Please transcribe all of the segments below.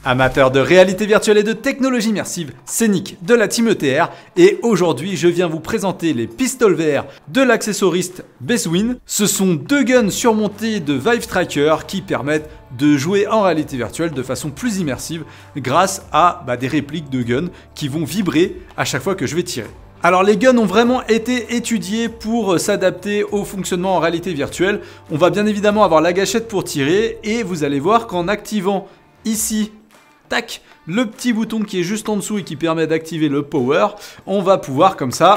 Amateurs de réalité virtuelle et de technologie immersive, c'est Nick de la Team ETR et aujourd'hui je viens vous présenter les pistoles VR de l'accessoriste Bezwin. Ce sont deux guns surmontés de Vive Tracker qui permettent de jouer en réalité virtuelle de façon plus immersive grâce à des répliques de guns qui vont vibrer à chaque fois que je vais tirer. Alors les guns ont vraiment été étudiés pour s'adapter au fonctionnement en réalité virtuelle. On va bien évidemment avoir la gâchette pour tirer et vous allez voir qu'en activant ici tac, le petit bouton qui est juste en dessous et qui permet d'activer le power, on va pouvoir comme ça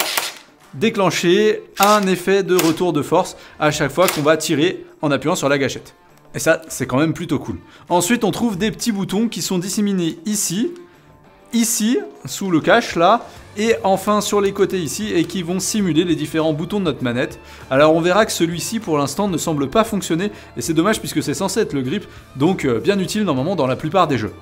déclencher un effet de retour de force à chaque fois qu'on va tirer en appuyant sur la gâchette. Et ça, c'est quand même plutôt cool. Ensuite, on trouve des petits boutons qui sont disséminés ici, sous le cache là, et enfin sur les côtés ici, et qui vont simuler les différents boutons de notre manette. Alors on verra que celui-ci pour l'instant ne semble pas fonctionner, et c'est dommage puisque c'est censé être le grip, donc bien utile normalement dans la plupart des jeux.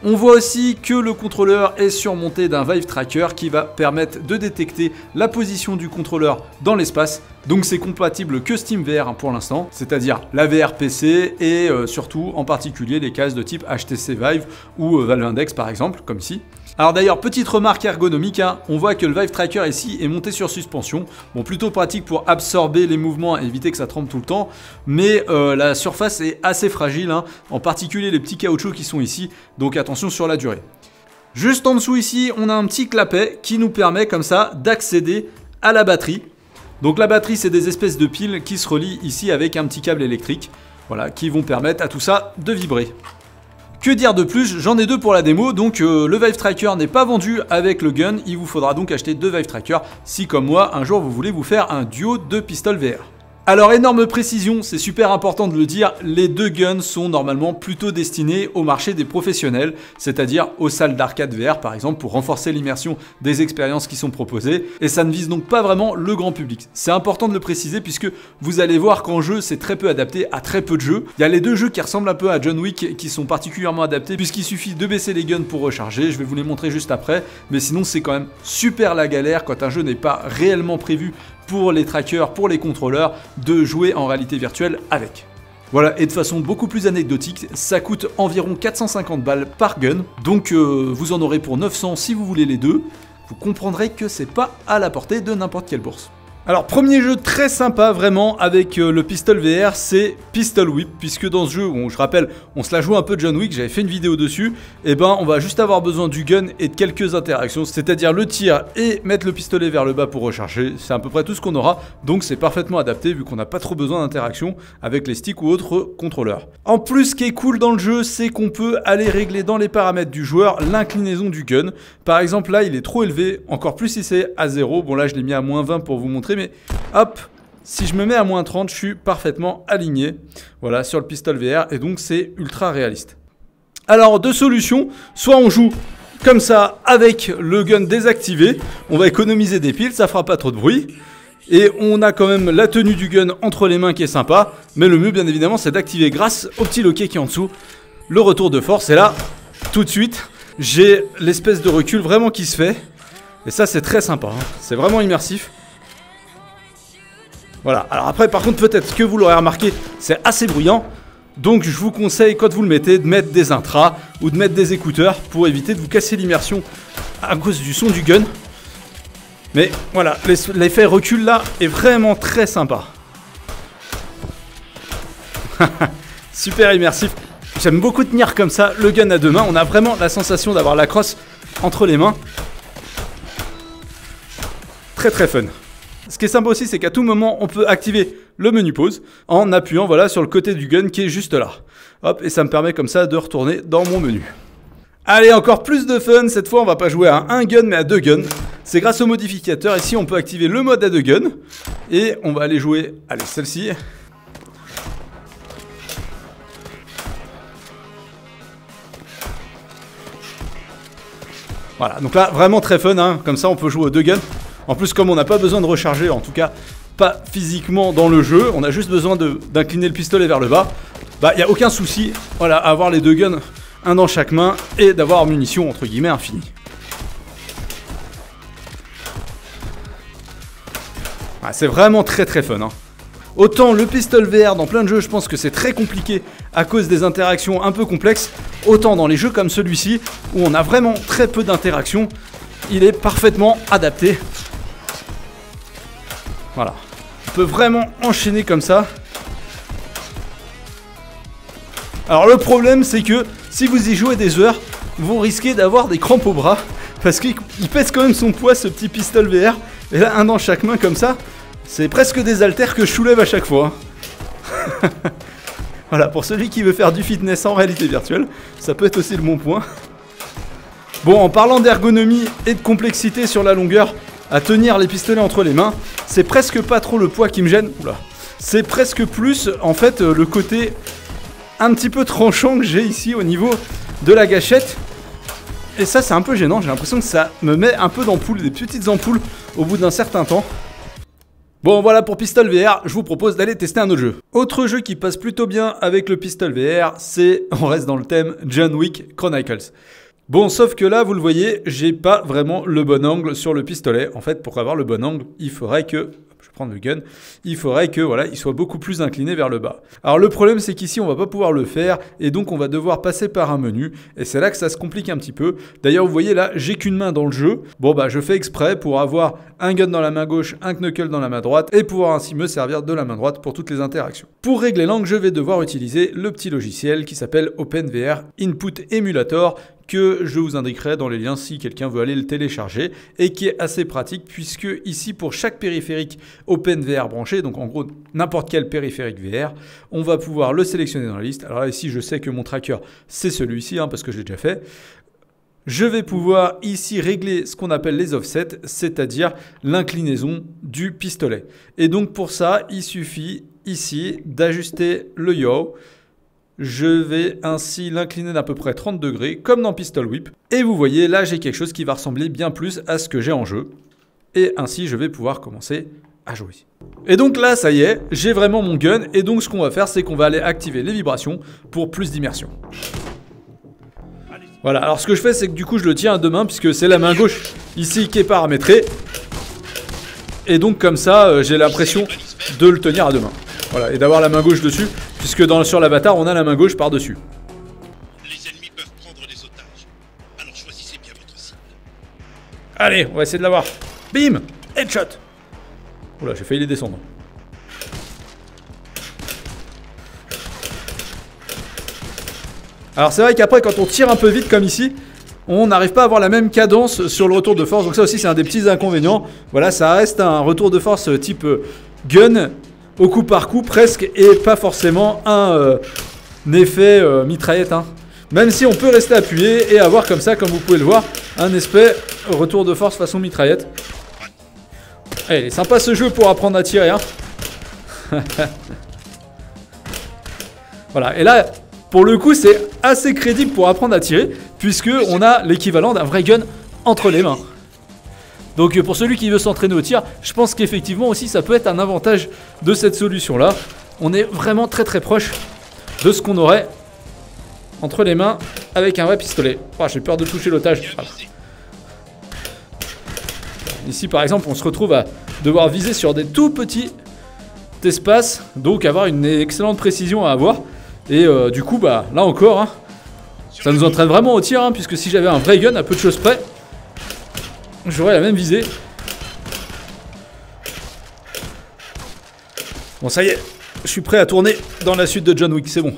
On voit aussi que le contrôleur est surmonté d'un Vive Tracker qui va permettre de détecter la position du contrôleur dans l'espace. Donc c'est compatible que SteamVR pour l'instant, c'est-à-dire la VR PC et surtout en particulier les cases de type HTC Vive ou Valve Index par exemple, comme ici. Alors d'ailleurs, petite remarque ergonomique, on voit que le Vive Tracker ici est monté sur suspension. Bon, plutôt pratique pour absorber les mouvements et éviter que ça tremble tout le temps, mais la surface est assez fragile, en particulier les petits caoutchoucs qui sont ici, donc attention sur la durée. Juste en dessous ici, on a un petit clapet qui nous permet comme ça d'accéder à la batterie. Donc la batterie, c'est des espèces de piles qui se relient ici avec un petit câble électrique, voilà, qui vont permettre à tout ça de vibrer. Que dire de plus? J'en ai deux pour la démo, donc le Vive Tracker n'est pas vendu avec le gun, il vous faudra donc acheter deux Vive Tracker si comme moi, un jour vous voulez vous faire un duo de pistoles VR. Alors énorme précision, c'est super important de le dire, les deux guns sont normalement plutôt destinés au marché des professionnels, c'est-à-dire aux salles d'arcade VR par exemple pour renforcer l'immersion des expériences qui sont proposées, et ça ne vise donc pas vraiment le grand public. C'est important de le préciser puisque vous allez voir qu'en jeu c'est très peu adapté à très peu de jeux. Il y a les deux jeux qui ressemblent un peu à John Wick qui sont particulièrement adaptés puisqu'il suffit de baisser les guns pour recharger, je vais vous les montrer juste après, mais sinon c'est quand même super la galère quand un jeu n'est pas réellement prévu pour les trackers, pour les contrôleurs, de jouer en réalité virtuelle avec. Voilà, et de façon beaucoup plus anecdotique, ça coûte environ 450 balles par gun, donc vous en aurez pour 900 si vous voulez les deux. Vous comprendrez que c'est pas à la portée de n'importe quelle bourse. Alors premier jeu très sympa vraiment avec le pistol VR, c'est Pistol Whip, puisque dans ce jeu, je rappelle, on se la joue un peu John Wick, j'avais fait une vidéo dessus, et on va juste avoir besoin du gun et de quelques interactions, c'est-à-dire le tir et mettre le pistolet vers le bas pour recharger, c'est à peu près tout ce qu'on aura, donc c'est parfaitement adapté vu qu'on n'a pas trop besoin d'interaction avec les sticks ou autres contrôleurs. En plus, ce qui est cool dans le jeu, c'est qu'on peut aller régler dans les paramètres du joueur l'inclinaison du gun. Par exemple là, il est trop élevé, encore plus si c'est à 0, bon là je l'ai mis à moins 20 pour vous montrer, mais hop, si je me mets à moins 30, je suis parfaitement aligné, voilà, sur le pistol VR, et donc c'est ultra réaliste. Alors, deux solutions, soit on joue comme ça, avec le gun désactivé, on va économiser des piles, ça fera pas trop de bruit, et on a quand même la tenue du gun entre les mains qui est sympa, mais le mieux, bien évidemment, c'est d'activer grâce au petit loquet qui est en dessous, le retour de force, et là, tout de suite, j'ai l'espèce de recul vraiment qui se fait, et ça, c'est très sympa, c'est vraiment immersif. Voilà, alors après par contre peut-être que vous l'aurez remarqué, c'est assez bruyant, donc je vous conseille quand vous le mettez de mettre des intras ou de mettre des écouteurs pour éviter de vous casser l'immersion à cause du son du gun. Mais voilà, l'effet recul là est vraiment très sympa. Super immersif, j'aime beaucoup tenir comme ça le gun à deux mains, on a vraiment la sensation d'avoir la crosse entre les mains. Très très fun. Ce qui est sympa aussi, c'est qu'à tout moment, on peut activer le menu pause en appuyant voilà, sur le côté du gun qui est juste là. Hop, et ça me permet comme ça de retourner dans mon menu. Allez, encore plus de fun. Cette fois, on va pas jouer à un gun, mais à deux guns. C'est grâce au modificateur. Ici, on peut activer le mode à deux guns. Et on va aller jouer, allez, celle-ci. Voilà, donc là, vraiment très fun. Comme ça, on peut jouer aux deux guns. En plus, comme on n'a pas besoin de recharger, en tout cas pas physiquement dans le jeu, on a juste besoin d'incliner le pistolet vers le bas, il n'y a aucun souci, voilà, à avoir les deux guns, un dans chaque main, et d'avoir munitions entre guillemets infinies. Ah, c'est vraiment très très fun, hein. Autant le Pistol VR dans plein de jeux, je pense que c'est très compliqué à cause des interactions un peu complexes. Autant dans les jeux comme celui-ci, où on a vraiment très peu d'interactions, il est parfaitement adapté. Voilà. On peut vraiment enchaîner comme ça. Alors le problème, c'est que si vous y jouez des heures, vous risquez d'avoir des crampes au bras. Parce qu'il pèse quand même son poids, ce petit Pistol VR. Et là, un dans chaque main comme ça. C'est presque des haltères que je soulève à chaque fois. Voilà, pour celui qui veut faire du fitness en réalité virtuelle, ça peut être aussi le bon point. Bon, en parlant d'ergonomie et de complexité sur la longueur, à tenir les pistolets entre les mains, c'est presque pas trop le poids qui me gêne. Oula. C'est presque plus, en fait, le côté un petit peu tranchant que j'ai ici au niveau de la gâchette. Et ça, c'est un peu gênant. J'ai l'impression que ça me met un peu d'ampoules, des petites ampoules au bout d'un certain temps. Bon voilà pour Pistol VR, je vous propose d'aller tester un autre jeu. Autre jeu qui passe plutôt bien avec le Pistol VR, c'est, on reste dans le thème, John Wick Chronicles. Bon, sauf que là, vous le voyez, j'ai pas vraiment le bon angle sur le pistolet. En fait, pour avoir le bon angle, il faudrait que... Je vais prendre le gun. Il faudrait que, voilà, il soit beaucoup plus incliné vers le bas. Alors le problème, c'est qu'ici, on va pas pouvoir le faire. Et donc, on va devoir passer par un menu. Et c'est là que ça se complique un petit peu. D'ailleurs, vous voyez là, j'ai qu'une main dans le jeu. Bon, bah, je fais exprès pour avoir un gun dans la main gauche, un knuckle dans la main droite. Et pouvoir ainsi me servir de la main droite pour toutes les interactions. Pour régler l'angle, je vais devoir utiliser le petit logiciel qui s'appelle OpenVR Input Emulator, que je vous indiquerai dans les liens si quelqu'un veut aller le télécharger, et qui est assez pratique puisque ici pour chaque périphérique OpenVR branché, donc en gros n'importe quel périphérique VR, on va pouvoir le sélectionner dans la liste. Alors là, ici je sais que mon tracker c'est celui-ci parce que je l'ai déjà fait. Je vais pouvoir ici régler ce qu'on appelle les offsets, c'est-à-dire l'inclinaison du pistolet. Et donc pour ça, il suffit ici d'ajuster le yaw. Je vais ainsi l'incliner d'à peu près 30 degrés, comme dans Pistol Whip. Et vous voyez, là j'ai quelque chose qui va ressembler bien plus à ce que j'ai en jeu. Et ainsi je vais pouvoir commencer à jouer. Et donc là, ça y est, j'ai vraiment mon gun. Et donc ce qu'on va faire, c'est qu'on va aller activer les vibrations pour plus d'immersion. Voilà, alors ce que je fais, c'est que du coup je le tiens à deux mains, puisque c'est la main gauche ici qui est paramétrée. Et donc comme ça, j'ai l'impression de le tenir à deux mains. Voilà, et d'avoir la main gauche dessus, puisque sur l'avatar, on a la main gauche par-dessus. Les ennemis peuvent prendre des otages. Alors choisissez bien votre cible. Allez, on va essayer de l'avoir. Bim! Headshot! Oula, j'ai failli les descendre. Alors c'est vrai qu'après, quand on tire un peu vite comme ici, on n'arrive pas à avoir la même cadence sur le retour de force. Donc ça aussi, c'est un des petits inconvénients. Voilà, ça reste un retour de force type gun, au coup par coup presque, et pas forcément un effet mitraillette. Même si on peut rester appuyé et avoir comme ça, comme vous pouvez le voir, un espèce retour de force façon mitraillette. Allez, il est sympa ce jeu pour apprendre à tirer. Voilà, et là, pour le coup, c'est assez crédible pour apprendre à tirer, puisque on a l'équivalent d'un vrai gun entre les mains. Donc pour celui qui veut s'entraîner au tir, je pense qu'effectivement aussi ça peut être un avantage de cette solution-là. On est vraiment très très proche de ce qu'on aurait entre les mains avec un vrai pistolet. Oh, j'ai peur de toucher l'otage. Voilà. Ici par exemple, on se retrouve à devoir viser sur des tout petits espaces, donc avoir une excellente précision à avoir. Et du coup, bah là encore, ça nous entraîne vraiment au tir, puisque si j'avais un vrai gun à peu de choses près, j'aurais la même visée. Bon, ça y est, je suis prêt à tourner dans la suite de John Wick, c'est bon.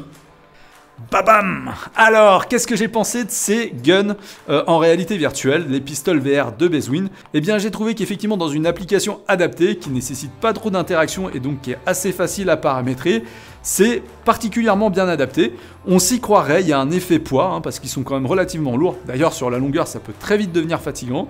Babam! Alors, qu'est-ce que j'ai pensé de ces guns en réalité virtuelle, les pistoles VR de Bezwin? Eh bien, j'ai trouvé qu'effectivement, dans une application adaptée, qui ne nécessite pas trop d'interaction et donc qui est assez facile à paramétrer, c'est particulièrement bien adapté. On s'y croirait, il y a un effet poids, parce qu'ils sont quand même relativement lourds. D'ailleurs, sur la longueur, ça peut très vite devenir fatigant.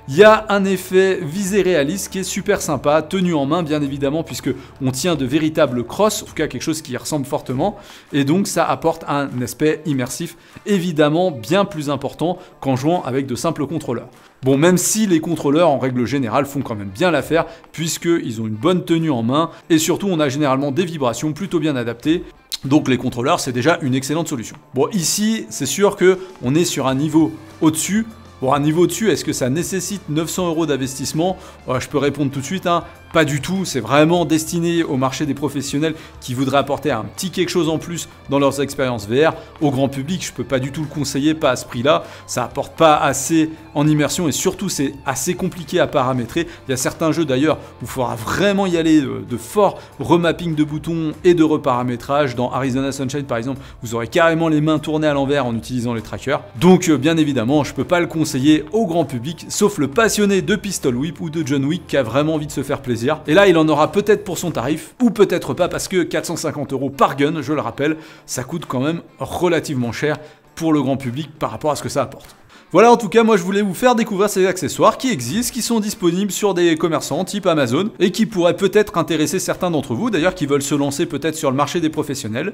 Il y a un effet visé réaliste qui est super sympa, tenu en main bien évidemment, puisque on tient de véritables crosses, en tout cas quelque chose qui y ressemble fortement, et donc ça apporte un aspect immersif évidemment bien plus important qu'en jouant avec de simples contrôleurs. Bon, même si les contrôleurs en règle générale font quand même bien l'affaire, puisqu'ils ont une bonne tenue en main, et surtout on a généralement des vibrations plutôt bien adaptées. Donc les contrôleurs, c'est déjà une excellente solution. Bon, ici, c'est sûr qu'on est sur un niveau au-dessus. Bon, un niveau au-dessus, est-ce que ça nécessite 900 € d'investissement? Je peux répondre tout de suite, Pas du tout, c'est vraiment destiné au marché des professionnels qui voudraient apporter un petit quelque chose en plus dans leurs expériences VR. Au grand public, je peux pas du tout le conseiller, pas à ce prix-là. Ça apporte pas assez en immersion et surtout c'est assez compliqué à paramétrer. Il y a certains jeux d'ailleurs où il faudra vraiment y aller de fort remapping de boutons et de reparamétrage. Dans Arizona Sunshine par exemple, vous aurez carrément les mains tournées à l'envers en utilisant les trackers. Donc bien évidemment, je peux pas le conseiller au grand public, sauf le passionné de Pistol Whip ou de John Wick qui a vraiment envie de se faire plaisir. Et là, il en aura peut-être pour son tarif, ou peut-être pas, parce que 450 € par gun, je le rappelle, ça coûte quand même relativement cher pour le grand public par rapport à ce que ça apporte. Voilà, en tout cas, moi je voulais vous faire découvrir ces accessoires qui existent, qui sont disponibles sur des commerçants type Amazon et qui pourraient peut-être intéresser certains d'entre vous, d'ailleurs qui veulent se lancer peut-être sur le marché des professionnels.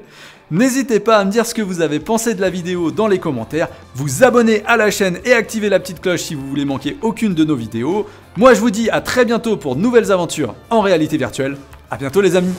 N'hésitez pas à me dire ce que vous avez pensé de la vidéo dans les commentaires, vous abonner à la chaîne et activer la petite cloche si vous voulez manquer aucune de nos vidéos. Moi je vous dis à très bientôt pour de nouvelles aventures en réalité virtuelle. À bientôt les amis.